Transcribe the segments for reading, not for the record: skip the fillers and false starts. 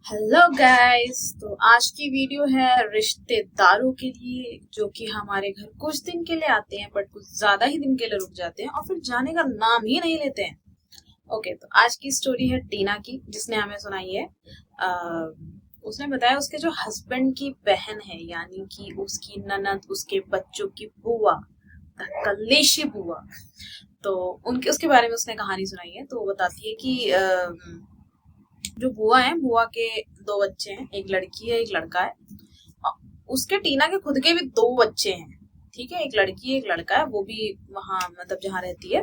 Hello guys. तो आज की वीडियो है रिश्तेदारों के लिए जो कि हमारे घर कुछ दिन के लिए आते हैं बट कुछ ज्यादा ही दिन के लिए रुक जाते हैं और फिर जाने का नाम ही नहीं लेते हैं। ओके, तो आज की स्टोरी है टीना की जिसने हमें सुनाई है। उसने बताया उसके जो हस्बैंड की बहन है यानी कि उसकी ननद उसके बच्चों की बुआ, कलेशी बुआ। तो उनके उसके बारे में उसने कहानी सुनाई है। तो वो बताती है कि जो बुआ है, बुआ के दो बच्चे हैं, एक लड़की है एक लड़का है। उसके टीना के खुद के भी दो बच्चे हैं। ठीक है, एक लड़की है एक लड़का है, वो भी वहां मतलब जहाँ रहती है।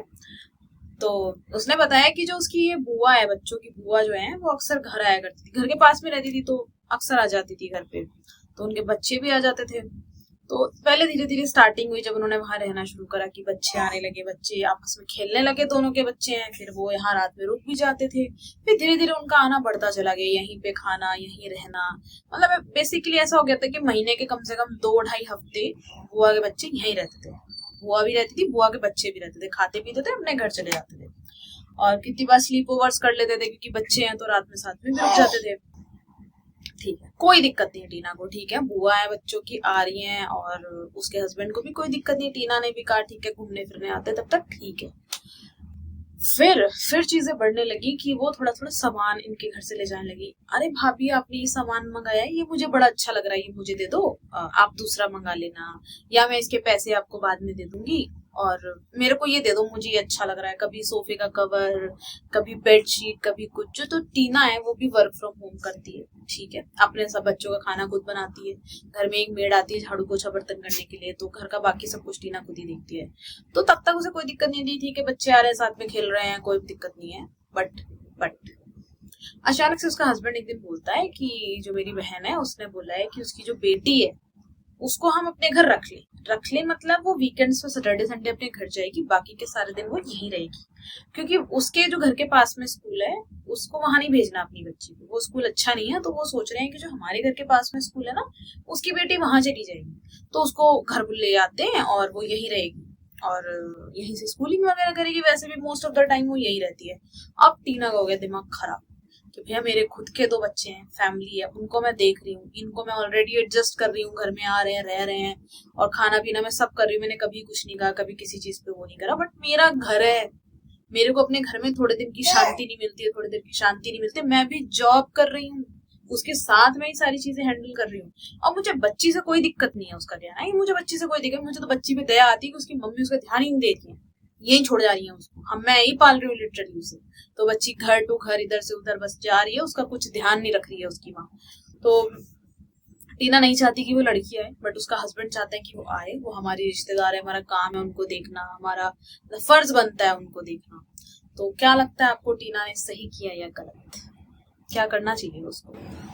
तो उसने बताया कि जो उसकी ये बुआ है, बच्चों की बुआ जो है, वो अक्सर घर आया करती थी, घर के पास में रहती थी तो अक्सर आ जाती थी घर पे। तो उनके बच्चे भी आ जाते थे। तो पहले धीरे धीरे स्टार्टिंग हुई जब उन्होंने वहां रहना शुरू करा कि बच्चे आने लगे, बच्चे आपस में खेलने लगे, दोनों के बच्चे हैं, फिर वो यहाँ रात में रुक भी जाते थे। फिर धीरे धीरे उनका आना बढ़ता चला गया, यहीं पे खाना यहीं रहना। मतलब बेसिकली ऐसा हो गया था कि महीने के कम से कम 2-2.5 हफ्ते बुआ के बच्चे यहीं रहते थे। बुआ भी रहती थी, बुआ के बच्चे भी रहते थे, खाते पीते थे, अपने घर चले जाते थे। और कितनी बार स्लीप ओवर्स कर लेते थे क्योंकि बच्चे हैं तो रात में साथ में भी रुक जाते थे। ठीक है, कोई दिक्कत नहीं है टीना को। ठीक है, बुआ है बच्चों की, आ रही हैं, और उसके हस्बैंड को भी कोई दिक्कत नहीं। टीना ने भी कहा ठीक है, घूमने फिरने आते तब तक ठीक है। फिर चीजें बढ़ने लगी कि वो थोड़ा थोड़ा सामान इनके घर से ले जाने लगी। अरे भाभी, आपने ये सामान मंगाया है, ये मुझे बड़ा अच्छा लग रहा है, ये मुझे दे दो, आप दूसरा मंगा लेना, या मैं इसके पैसे आपको बाद में दे दूंगी, और मेरे को ये दे दो, मुझे ये अच्छा लग रहा है। कभी सोफे का कवर, कभी बेडशीट, कभी कुछ। जो तो टीना है वो भी वर्क फ्रॉम होम करती है। ठीक है, अपने सब बच्चों का खाना खुद बनाती है। घर में एक मेड आती है झाड़ू पोछा बर्तन करने के लिए, तो घर का बाकी सब कुछ टीना खुद ही देखती है। तो तब तक उसे कोई दिक्कत नहीं थी। ठीक है, बच्चे आ रहे हैं, साथ में खेल रहे हैं, कोई दिक्कत नहीं है। बट अचानक से उसका हस्बैंड एक दिन बोलता है कि जो मेरी बहन है उसने बोला है कि उसकी जो बेटी है उसको हम अपने घर रख ले मतलब वो वीकेंड्स पे सैटरडे संडे अपने घर जाएगी, बाकी के सारे दिन वो यहीं रहेगी। क्योंकि उसके जो घर के पास में स्कूल है, उसको वहां नहीं भेजना अपनी बच्ची को, वो स्कूल अच्छा नहीं है। तो वो सोच रहे हैं कि जो हमारे घर के पास में स्कूल है ना, उसकी बेटी वहां चली जाएगी, तो उसको घर ले आते हैं और वो यही रहेगी और यहीं से स्कूलिंग वगैरह करेगी। वैसे भी मोस्ट ऑफ द टाइम वो यही रहती है। अब टीना का हो गया दिमाग खराब कि भैया मेरे खुद के दो बच्चे हैं, फैमिली है, उनको मैं देख रही हूँ, इनको मैं ऑलरेडी एडजस्ट कर रही हूँ, घर में आ रहे हैं, रह रहे हैं, और खाना पीना मैं सब कर रही हूँ। मैंने कभी कुछ नहीं कहा, कभी किसी चीज पे वो नहीं करा, बट मेरा घर है, मेरे को अपने घर में थोड़े दिन की शांति नहीं मिलती है, थोड़ी देर की शांति नहीं मिलती। मैं भी जॉब कर रही हूँ, उसके साथ में ही सारी चीजें हैंडल कर रही हूँ। और मुझे बच्ची से कोई दिक्कत नहीं है, उसका कहना है कि मुझे बच्ची से कोई दिक्कत, मुझे तो बच्ची पे दया आती है कि उसकी मम्मी उसका ध्यान ही नहीं देती है, यही छोड़ जा रही है उसको, हम मैं ही पाल रही हूँ लिटरली उसे। तो बच्ची घर टू घर इधर से उधर बस जा रही है, उसका कुछ ध्यान नहीं रख रही है उसकी माँ। तो टीना नहीं चाहती कि वो लड़की आए, बट उसका हस्बैंड चाहता है कि वो आए, वो हमारी रिश्तेदार है, हमारा काम है उनको देखना, हमारा फर्ज बनता है उनको देखना। तो क्या लगता है आपको, टीना ने सही किया या गलत? क्या करना चाहिए उसको?